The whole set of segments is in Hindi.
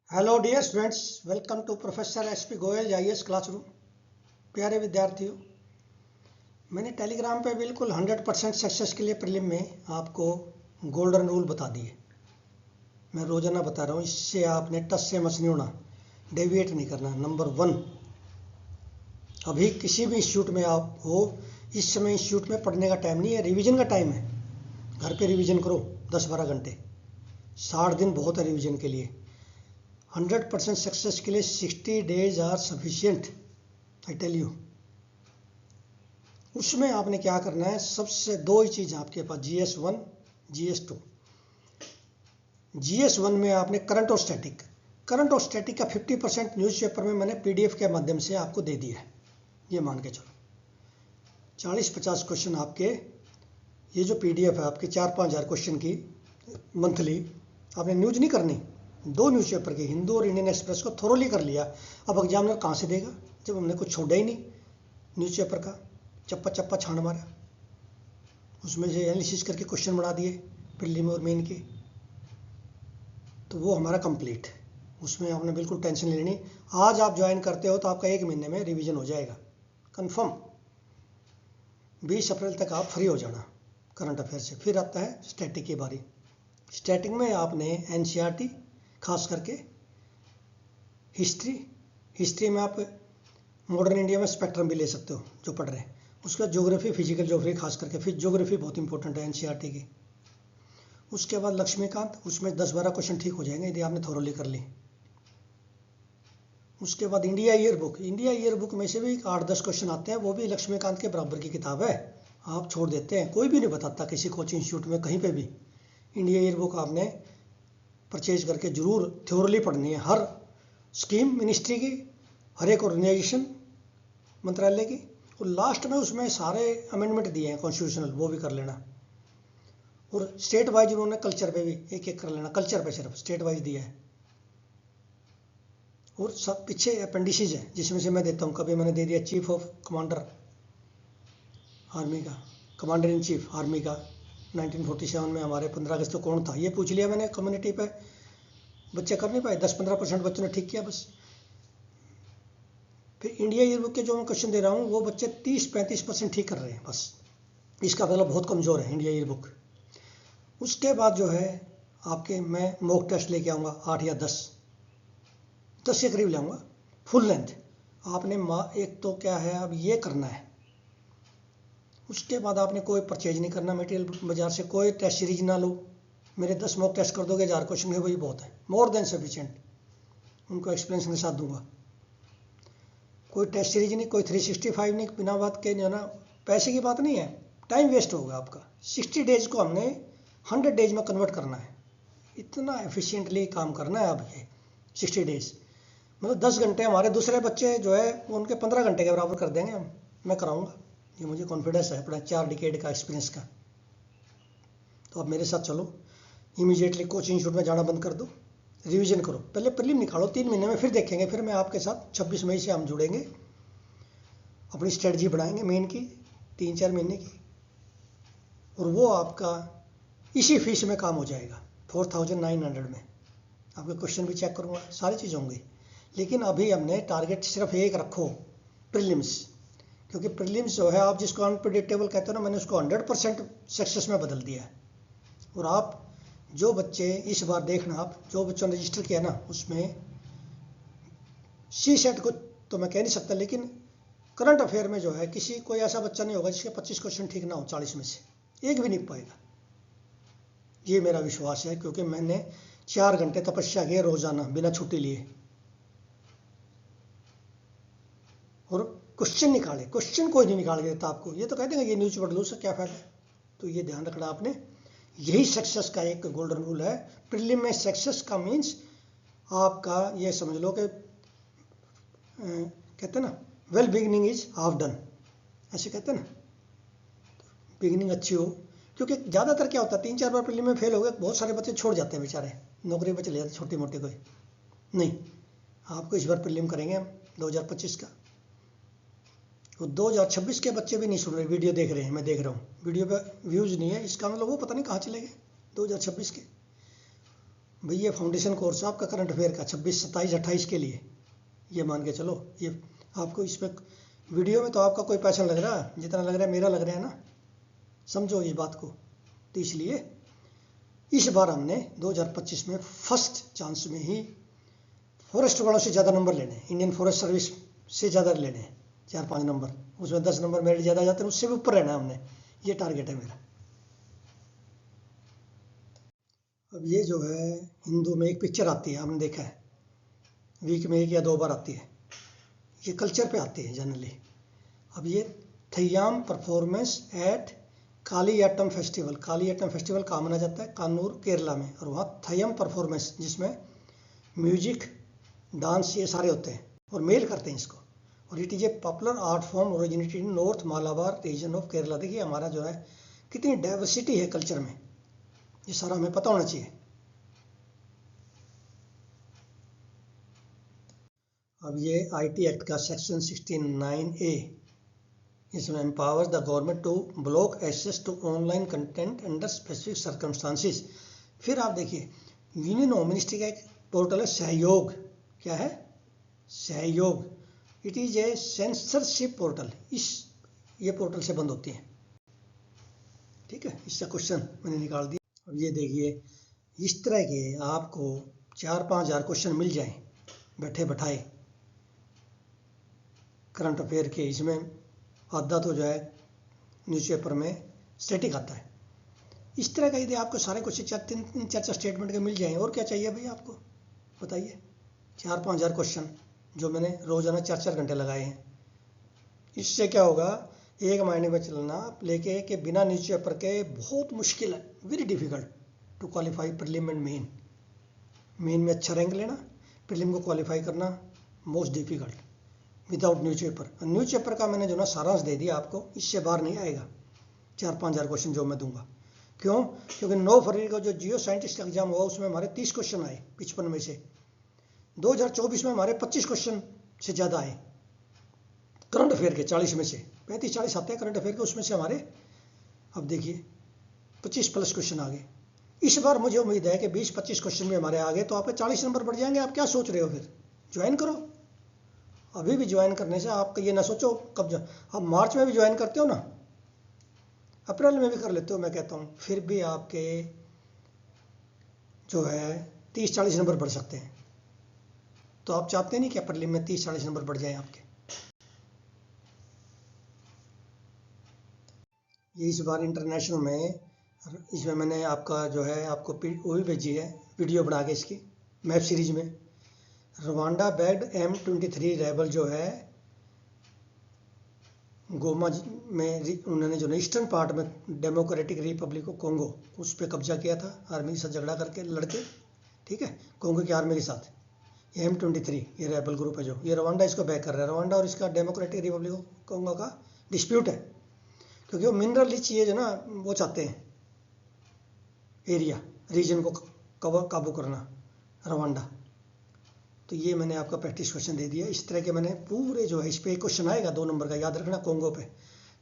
Hello dear students, welcome to professor SP Goyal IAS classroom. प्यारे विद्यार्थियों, मैंने टेलीग्राम पे बिल्कुल 100% सक्सेस के लिए प्रीलिम में आपको गोल्डन रूल बता दिए। मैं रोजाना बता रहा हूँ, इससे आपने टस से मस नहीं होना, डेविएट नहीं करना। नंबर 1, अभी किसी भी इंस्टीट्यूट में आप हो, इस समय इंस्टीट्यूट में पढ़ने का टाइम नहीं है, रिविजन का टाइम है। घर पे रिविजन करो 10-12 घंटे, 60 दिन बहुत है रिविजन के लिए। 100% सक्सेस के लिए 60 days are sufficient, I tell you. उसमें आपने क्या करना है, सबसे दो ही चीज़ आपके पास, GS1 GS2। GS1 में आपने करंट और स्टैटिक का 50% न्यूज़पेपर में मैंने PDF के माध्यम से आपको दे दिया है। ये मान के चलो 40-50 क्वेश्चन आपके, ये जो PDF है आपके 4-5 हज़ार क्वेश्चन की मंथली, आपने न्यूज नहीं करनी। 2 न्यूज़पेपर के, हिंदू और इंडियन एक्सप्रेस को थोरोली कर लिया। अब एग्जामिनर कहाँ से देगा जब हमने कुछ छोड़ा ही नहीं। न्यूज़पेपर का चप्पा चप्पा छांड मारा, उसमें से एनालिसिस करके क्वेश्चन बना दिए प्रीलिम और मेन के, तो वो हमारा कंप्लीट। उसमें आपने बिल्कुल टेंशन नहीं लेनी। आज आप ज्वाइन करते हो तो आपका 1 महीने में रिवीजन हो जाएगा कंफर्म। 20 अप्रैल तक आप फ्री हो जाना करंट अफेयर से। फिर आता है स्टैटिक की बारी। स्टैटिक में आपने NCERT, खास करके हिस्ट्री में आप मॉडर्न इंडिया में स्पेक्ट्रम भी ले सकते हो जो पढ़ रहे हैं। उसके बाद ज्योग्राफी, फिजिकल ज्योग्राफी खास करके, फिर ज्योग्राफी बहुत इंपॉर्टेंट है NCERT की। उसके बाद लक्ष्मीकांत, उसमें 10-12 क्वेश्चन ठीक हो जाएंगे यदि आपने थोरोली कर ली। उसके बाद इंडिया ईयर बुक में से भी 8-10 क्वेश्चन आते हैं, वो भी लक्ष्मीकांत के बराबर की किताब है। आप छोड़ देते हैं, कोई भी नहीं बताता किसी कोचिंग इंस्टीट्यूट में कहीं पे भी। इंडिया ईयर बुक आपने परचेज करके जरूर थ्योरली पढ़नी है। हर स्कीम मिनिस्ट्री की, हर एक ऑर्गेनाइजेशन मंत्रालय की, और लास्ट में उसमें सारे अमेंडमेंट दिए हैं कॉन्स्टिट्यूशनल, वो भी कर लेना। और स्टेट वाइज उन्होंने कल्चर पे भी एक कर लेना, कल्चर पे सिर्फ स्टेट वाइज दिया है। और सब पीछे अपेंडिसेज है जिसमें से मैं देता हूँ। कभी मैंने दे दिया चीफ ऑफ कमांडर आर्मी का, कमांडर इन चीफ आर्मी का 1947 में हमारे 15 अगस्त को कौन था, ये पूछ लिया मैंने कम्युनिटी पे। बच्चे कर नहीं पाए, 10-15% बच्चों ने ठीक किया बस। फिर इंडिया ईयर बुक के जो मैं क्वेश्चन दे रहा हूँ वो बच्चे 30-35% ठीक कर रहे हैं बस। इसका मतलब बहुत कमज़ोर है इंडिया ईयर बुक। उसके बाद जो है आपके, मैं मॉक टेस्ट लेके आऊँगा 8 या 10 के करीब लाऊंगा फुल लेंथ। आपने एक तो क्या है, अब ये करना है। उसके बाद आपने कोई परचेज नहीं करना मटेरियल बाजार से, कोई टेस्ट सीरीज ना लो। मेरे 10 मॉक टेस्ट कर दोगे 1000 क्वेश्चन के, वही बहुत है, मोर देन सफिशिएंट। उनको एक्सपीरियंस के साथ दूंगा। कोई टेस्ट सीरीज नहीं, कोई 365 नहीं, बिना बात के जो ना, पैसे की बात नहीं है, टाइम वेस्ट होगा आपका। 60 डेज को हमने 100 डेज में कन्वर्ट करना है। इतना एफिशिएंटली काम करना है। अब ये 60 डेज मतलब 10 घंटे हमारे दूसरे बच्चे जो है वो उनके 15 घंटे के बराबर कर देंगे हम। मैं कराऊंगा, ये मुझे कॉन्फिडेंस है अपना 4 डिकेड का एक्सपीरियंस का। तो आप मेरे साथ चलो, इमीडिएटली कोचिंग इंस्टीट्यूट में जाना बंद कर दो, रिवीजन करो। पहले प्रीलिम निकालो 3 महीने में, फिर देखेंगे। फिर मैं आपके साथ 26 मई से हम जुड़ेंगे, अपनी स्ट्रेटजी बनाएंगे मेन की 3-4 महीने की, और वो आपका इसी फीस में काम हो जाएगा 4900 में। आपके क्वेश्चन भी चेक करूँगा, सारी चीज़ होंगी। लेकिन अभी हमने टारगेट सिर्फ एक रखो, प्रीलिम्स। क्योंकि प्रीलिम्स जो है, आप जिसको अनप्रेडिक्टेबल कहते हो ना, मैंने उसको 100% सक्सेस में बदल दिया है। और आप जो बच्चे इस बार देखना, आप जो बच्चों ने रजिस्टर किया ना, उसमें CSET को तो मैं कह नहीं सकता, लेकिन करंट अफेयर में जो है किसी कोई ऐसा बच्चा नहीं होगा जिसके 25 क्वेश्चन ठीक ना हो। 40 में से एक भी नहीं पाएगा, ये मेरा विश्वास है। क्योंकि मैंने 4 घंटे तपस्या की रोजाना बिना छुट्टी लिए, और क्वेश्चन निकाले। क्वेश्चन कोई नहीं निकाल के देता आपको, ये तो कह देंगे ये न्यूज पढ़ लो, उससे क्या फायदा है। तो ये ध्यान रखना आपने, यही सक्सेस का एक गोल्डन रूल है। प्रीलिम में सक्सेस का मीन्स आपका ये समझ लो कि कहते हैं ना, well beginning is half done, ऐसे कहते हैं ना, बिगिनिंग अच्छी हो। क्योंकि ज़्यादातर क्या होता है, 3-4 बार प्रीलिम में फेल हो गए, बहुत सारे बच्चे छोड़ जाते हैं बेचारे, नौकरी पर चले जाते छोटी मोटी। कोई नहीं, आपको इस बार प्रीलिम करेंगे हम 2025 का। तो 2026 के बच्चे भी नहीं सुन रहे, वीडियो देख रहे हैं, मैं देख रहा हूँ वीडियो पे व्यूज़ नहीं है, इसका मतलब वो पता नहीं कहाँ चले गए 2026 के। भाई ये फाउंडेशन कोर्स है आपका करंट अफेयर का 26, 27, 28 के लिए, ये मान के चलो। ये आपको इसमें वीडियो में तो आपका कोई पैसा लग रहा है जितना लग रहा है मेरा लग रहा है ना, समझो इस बात को। तो इसलिए इस बार हमने 2025 में फर्स्ट चांस में ही फॉरेस्ट वालों से ज़्यादा नंबर लेने हैं, इंडियन फॉरेस्ट सर्विस से ज़्यादा लेने हैं, 4-5 नंबर, उसमें 10 नंबर मेरिट ज़्यादा जाते हैं, उससे भी ऊपर रहना है हमने, ये टारगेट है मेरा। अब ये जो है हिंदू में एक पिक्चर आती है, हमने देखा है, वीक में 1 या 2 बार आती है, ये कल्चर पे आती है जनरली। अब ये थय्याम performance at Kaliyattam festival, Kaliyattam festival कहाँ मनाया जाता है? कान्नूर केरला में, और वहाँ थय्यम परफॉर्मेंस जिसमें म्यूजिक, डांस, ये सारे होते हैं और मेल करते हैं इसको। और it is a popular art form originated in north Malabar region of Kerala. देखिए हमारा जो है कितनी डाइवर्सिटी है कल्चर में, ये सारा हमें पता होना चाहिए। अब ये आईटी एक्ट का सेक्शन 69A, इसमें empowers the government to block access to online content under specific circumstances. फिर आप देखिए यूनियन होम मिनिस्ट्री का एक पोर्टल है सहयोग, क्या है? सहयोग। It is a censorship portal, ये पोर्टल से बंद होती है, ठीक है। इसका क्वेश्चन मैंने निकाल दिया। अब ये देखिए इस तरह के आपको 4-5 हज़ार क्वेश्चन मिल जाएं बैठे बैठाए करंट अफेयर के, इसमें आधा तो जो है न्यूज़पेपर में स्टैटिक आता है। इस तरह का यदि आपको सारे क्वेश्चन 3-4 स्टेटमेंट के मिल जाएं, और क्या चाहिए भाई आपको, बताइए। 4-5 हज़ार क्वेश्चन जो मैंने रोजाना 4-4 घंटे लगाए हैं, इससे क्या होगा, एक महीने में चलना लेके कि बिना न्यूज़पेपर के बहुत मुश्किल है, very difficult to qualify prelim and main. Main में अच्छा रैंक लेना, प्रीलिम को क्वालिफाई करना most difficult without newspaper. Newspaper का मैंने जो ना सारांश दे दिया आपको, इससे बाहर नहीं आएगा 4-5 हज़ार क्वेश्चन जो मैं दूंगा। क्यों? क्योंकि 9 फरवरी को जो जियो साइंटिस्ट का एग्जाम हुआ उसमें हमारे 30 क्वेश्चन आए 55 में से। 2024 में हमारे 25 क्वेश्चन से ज़्यादा आए करंट अफेयर के, 40 में से 35-40 आते हैं करंट अफेयर के, उसमें से हमारे अब देखिए 25+ क्वेश्चन आ गए। इस बार मुझे उम्मीद है कि 20-25 क्वेश्चन भी हमारे आ गए तो आपके 40 नंबर बढ़ जाएंगे। आप क्या सोच रहे हो? फिर ज्वाइन करो। अभी भी ज्वाइन करने से आप ये ना सोचो कब आप मार्च में भी ज्वाइन करते हो ना, अप्रैल में भी कर लेते हो, मैं कहता हूँ फिर भी आपके जो है 30-40 नंबर बढ़ सकते हैं। तो आप चाहते नहीं कि प्रीलिम में 30-40 नंबर बढ़ जाएं आपके। ये इस बार इंटरनेशनल में, इसमें मैंने आपका जो है आपको वो भी भेजी है वीडियो बना के इसकी मैप सीरीज में। रवांडा बैग्ड M23 रेबल जो है गोमा में, उन्होंने जो ईस्टर्न पार्ट में डेमोक्रेटिक रिपब्लिक ऑफ कोंगो उस पर कब्जा किया था आर्मी के साथ झगड़ा करके लड़के, ठीक है, कोंगो की आर्मी के साथ। ये M23 ये रेबल ग्रुप है जो ये रवांडा इसको बैक कर रहा है। रवांडा और इसका डेमोक्रेटिक रिपब्लिक ऑफ कोंगो का डिस्प्यूट है, क्योंकि वो मिनरल रिच चीज़ है ना, वो चाहते हैं एरिया रीजन को काबू करना रवांडा। तो ये मैंने आपका प्रैक्टिस क्वेश्चन दे दिया। इस तरह के मैंने पूरे जो है इस पर एक क्वेश्चन आएगा 2 नंबर का, याद रखना, कोंगो पे,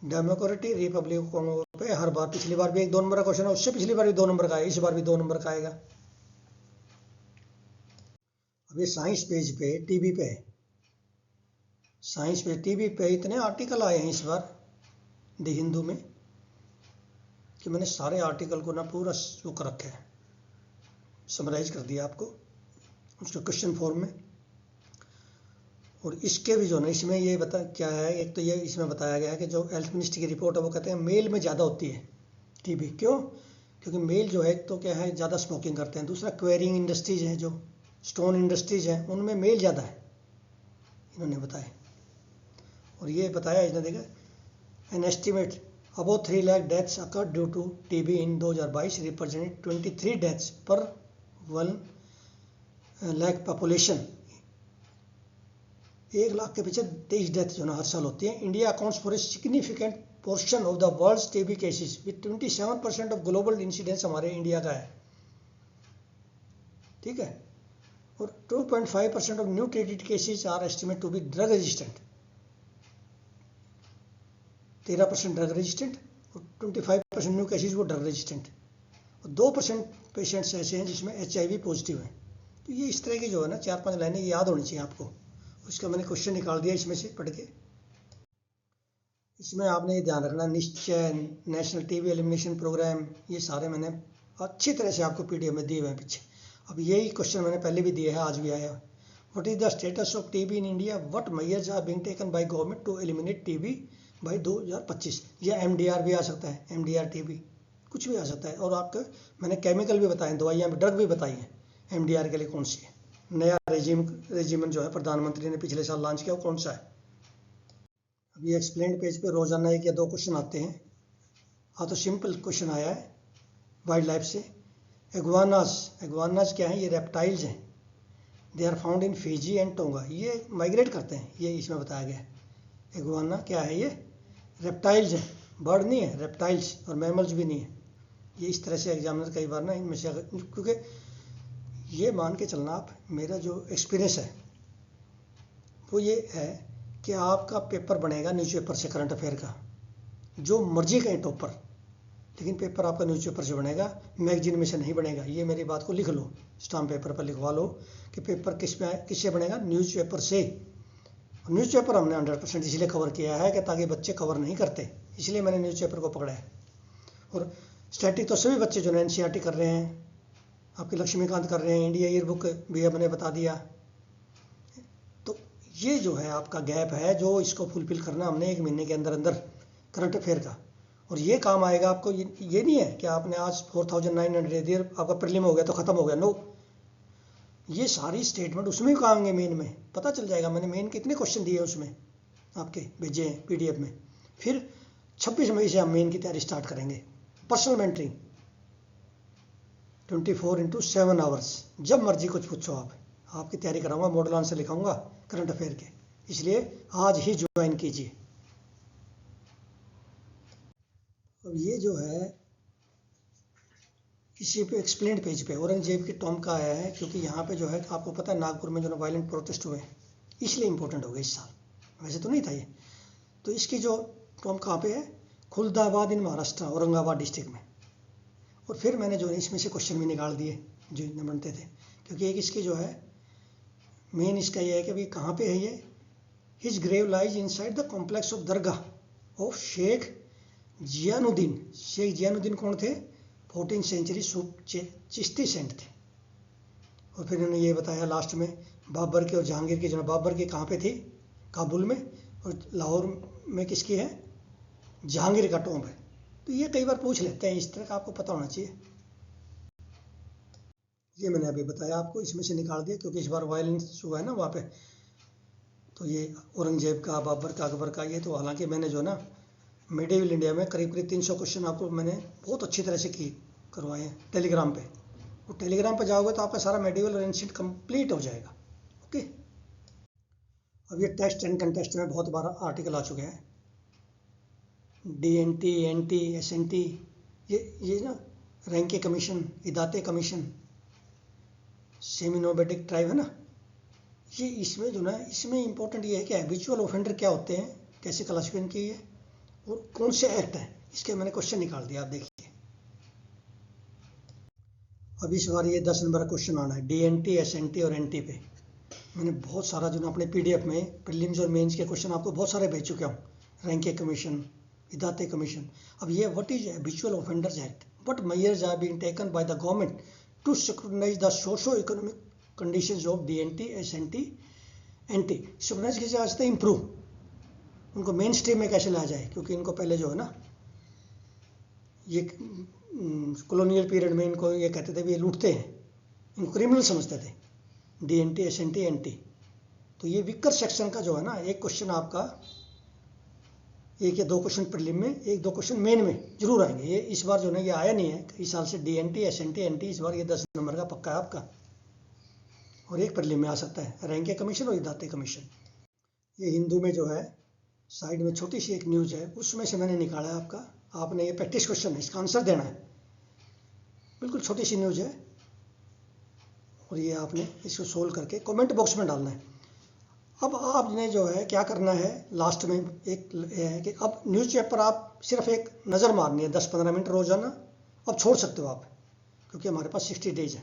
डेमोक्रेटिक रिपब्लिक ऑफ कोंगो पे हर बार, पिछली बार भी एक 2 नंबर का क्वेश्चन है, उससे पिछली बार भी 2 नंबर का है, इस बार भी 2 नंबर का आएगा। अब ये साइंस पेज पे टीवी पे है, साइंस पे टीवी पे इतने आर्टिकल आए हैं इस बार द हिंदू में कि मैंने सारे आर्टिकल को ना पूरा वो कर रखा है, समराइज कर दिया आपको उसके क्वेश्चन फॉर्म में। और इसके भी जो ना इसमें ये बता क्या है, एक तो ये इसमें बताया गया है कि जो हेल्थ मिनिस्ट्री की रिपोर्ट है वो कहते हैं मेल में ज़्यादा होती है टीबी। क्यों? क्योंकि मेल जो है तो क्या है ज़्यादा स्मोकिंग करते हैं, दूसरा क्वेरिंग इंडस्ट्रीज है, जो स्टोन इंडस्ट्रीज हैं उनमें मेल ज़्यादा है, इन्होंने बताया। और ये बताया इसने, देखा an estimate about 3 lakh deaths occur due to TB in 2022 represent 23 deaths per 1 lakh population. 1 lakh के पीछे 23 डेथ जो ना हर साल होती है। India accounts for a significant portion of the world's TB cases with 27% of global incidence हमारे इंडिया का है, ठीक है। और 2.5% of new treated cases are estimate to be drug resistant, 13% drug resistant और 25% न्यू केसेस वो ड्रग रेजिस्टेंट, और 2% पेशेंट्स ऐसे हैं जिसमें HIV पॉजिटिव है। तो ये इस तरह की जो है ना 4-5 लाइनें याद होनी चाहिए आपको। उसका मैंने क्वेश्चन निकाल दिया इसमें से पढ़ के। इसमें आपने ये ध्यान रखना, निश्चय, नेशनल टीबी एलिमिनेशन प्रोग्राम, ये सारे मैंने अच्छी तरह से आपको PDF में दिए हुए हैं पीछे। अब यही क्वेश्चन मैंने पहले भी दिए हैं, आज भी आया। What is the status of TB in India, what measures are being taken by government to eliminate TB by 2025। या MDR भी आ सकता है, MDR टीबी, कुछ भी आ सकता है। और आपको मैंने केमिकल भी बताए, दवाइयाँ, ड्रग भी बताई हैं MDR के लिए कौन सी है। नया रेजिमेंट जो है प्रधानमंत्री ने पिछले साल लॉन्च किया, वो कौन सा है। अब ये एक्सप्लेन्ड पेज पे रोजाना 1 या 2 क्वेश्चन आते हैं। हाँ, तो सिंपल क्वेश्चन आया है वाइल्ड लाइफ से। एग्वानास क्या है, ये रेप्टाइल्स हैं। They are found in Fiji and Tonga, ये माइग्रेट करते हैं, ये इसमें बताया गया है। एग्वाना क्या है, ये रेप्टाइल्स हैं, बर्ड नहीं है, रेप्टाइल्स, और मैमल्स भी नहीं है। ये इस तरह से एग्जामिनर कई बार ना इनमें से, क्योंकि ये मान के चलना आप, मेरा जो एक्सपीरियंस है वो ये है कि आपका पेपर बनेगा न्यूज़पेपर से, करंट अफेयर का, जो मर्जी कहें टॉपर, लेकिन पेपर आपका न्यूज़पेपर से बनेगा, मैगजीन में से नहीं बनेगा। ये मेरी बात को लिख लो, स्टाम्प पेपर पर लिखवा लो कि पेपर किससे बनेगा, न्यूज़पेपर से। न्यूज़पेपर हमने 100% इसलिए कवर किया है कि ताकि बच्चे कवर नहीं करते, इसलिए मैंने न्यूज़पेपर को पकड़ा है। और स्टैटिक तो सभी बच्चे जो NCERT कर रहे हैं, आपके लक्ष्मीकांत कर रहे हैं, इंडिया ईयर बुक भी हमने बता दिया। तो ये जो है आपका गैप है, जो इसको फुलफिल करना हमने 1 महीने के अंदर अंदर करंट अफेयर का। और ये काम आएगा आपको। ये नहीं है कि आपने आज 4900 दे दिया, आपका प्रीलिम हो गया तो ख़त्म हो गया, नो। ये सारी स्टेटमेंट उसमें भी आएंगे, मेन में पता चल जाएगा। मैंने मेन कितने क्वेश्चन दिए उसमें आपके भेजे हैं PDF में। फिर 26 मई से हम मेन की तैयारी स्टार्ट करेंगे। पर्सनल मेंटरिंग 24/7 आवर्स, जब मर्जी कुछ पूछो आप, आपकी तैयारी कराऊंगा, मॉडल आंसर लिखाऊंगा करंट अफेयर के, इसलिए आज ही ज्वाइन कीजिए। अब ये जो है इसी पे एक्सप्लेन्ड पेज पे औरंगजेब की टॉम का आया है, क्योंकि यहाँ पे जो है आपको पता है नागपुर में जो वायलेंट प्रोटेस्ट हुए, इसलिए इम्पोर्टेंट हो गया इस साल, वैसे तो नहीं था ये। तो इसकी जो टॉम कहाँ पे है, खुलदाबाद इन महाराष्ट्र, औरंगाबाद डिस्ट्रिक्ट में। और फिर मैंने जो है इसमें से क्वेश्चन भी निकाल दिए जो इतने बनते थे, क्योंकि एक इसकी जो है मेन इसका ये है कि भाई कहाँ पे है ये, his grave lies inside the complex of दरगाह ऑफ शेख जियानुद्दीन। शेख जियानुद्दीन कौन थे, 14th सेंचुरी चिश्ती सेंट थे। और फिर इन्होंने ये बताया लास्ट में बाबर की और जहांगीर की, जो बाबर की कहाँ पे थी, काबुल में, और लाहौर में किसकी है, जहांगीर का टॉम्ब है। तो ये कई बार पूछ लेते हैं, इस तरह का आपको पता होना चाहिए। ये मैंने अभी बताया आपको, इसमें से निकाल दिया क्योंकि इस बार वायलेंस हुआ है ना वहाँ पे। तो ये औरंगजेब का, बाबर का, अकबर का, ये तो हालांकि मैंने जो ना मिडिवल इंडिया में करीब 300 क्वेश्चन आपको मैंने बहुत अच्छी तरह से करवाए हैं टेलीग्राम पे। वो टेलीग्राम पे जाओगे तो आपका सारा मेडिवल और एंशिएंट कंप्लीट हो जाएगा। ओके, अब ये टेस्ट एंड कंटेस्ट में बहुत बार आर्टिकल आ चुके हैं, DNT, NT, SNT, ये ना रैंके कमीशन, इदाते कमीशन, सेमी-नोबेटिक ट्राइब है ना, ये इसमें जो ना, इसमें इंपॉर्टेंट ये है कि हैबिचुअल ऑफेंडर क्या होते हैं, कैसे क्लासिफिकेशन की है, और कौन से एक्ट हैं, इसके मैंने क्वेश्चन निकाल दिया, आप देखिए। अब इस बार ये 10 नंबर का क्वेश्चन आना है DNT, SNT और NT पे। मैंने बहुत सारा जो ना अपने PDF में प्रीलिम्स और मेंस के क्वेश्चन आपको बहुत सारे भेज चुका हूँ, रैंके कमीशन, इदाते कमीशन। अब ये what is habitual offenders act, what measures are being taken by the government to scrutinize the socio economic conditions of DNT, SNT, NT। Scrutinize कैसे आ सकते हैं, इम्प्रूव, उनको मेन स्ट्रीम में कैसे लाया जाए, क्योंकि इनको पहले जो है ना ये कॉलोनियल पीरियड में इनको ये कहते थे भी ये लूटते हैं, इनको क्रिमिनल समझते थे DNT, SNT, NT। तो ये विकर सेक्शन का जो है ना, एक क्वेश्चन आपका, 1 या 2 क्वेश्चन प्रीलिम में, 1-2 क्वेश्चन मेन में जरूर आएंगे। ये इस बार जो ना ये आया नहीं है इस साल से, DNT, SNT, NT, इस बार ये 10 नंबर का पक्का है आपका, और एक प्रीलिम में आ सकता है, रैंके कमीशन और इदाते कमीशन। ये हिंदू में जो है साइड में छोटी सी एक न्यूज़ है, उसमें से मैंने निकाला है आपका, आपने ये प्रैक्टिस क्वेश्चन है, इसका आंसर देना है, बिल्कुल छोटी सी न्यूज़ है, और ये आपने इसको सोल्व करके कमेंट बॉक्स में डालना है। अब आपने जो है क्या करना है, लास्ट में एक है कि अब न्यूज़पेपर आप सिर्फ एक नज़र मारनी है, 10-15 मिनट रोजाना, अब छोड़ सकते हो आप, क्योंकि हमारे पास 60 डेज है।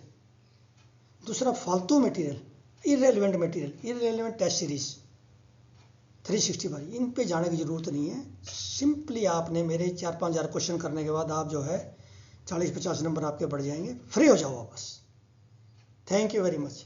दूसरा फालतू material, irrelevant material, irrelevant test series 365, इन पे जाने की ज़रूरत नहीं है। सिंपली आपने मेरे 4-5 हज़ार क्वेश्चन करने के बाद आप जो है 40-50 नंबर आपके बढ़ जाएंगे, फ्री हो जाओ बस। Thank you very much.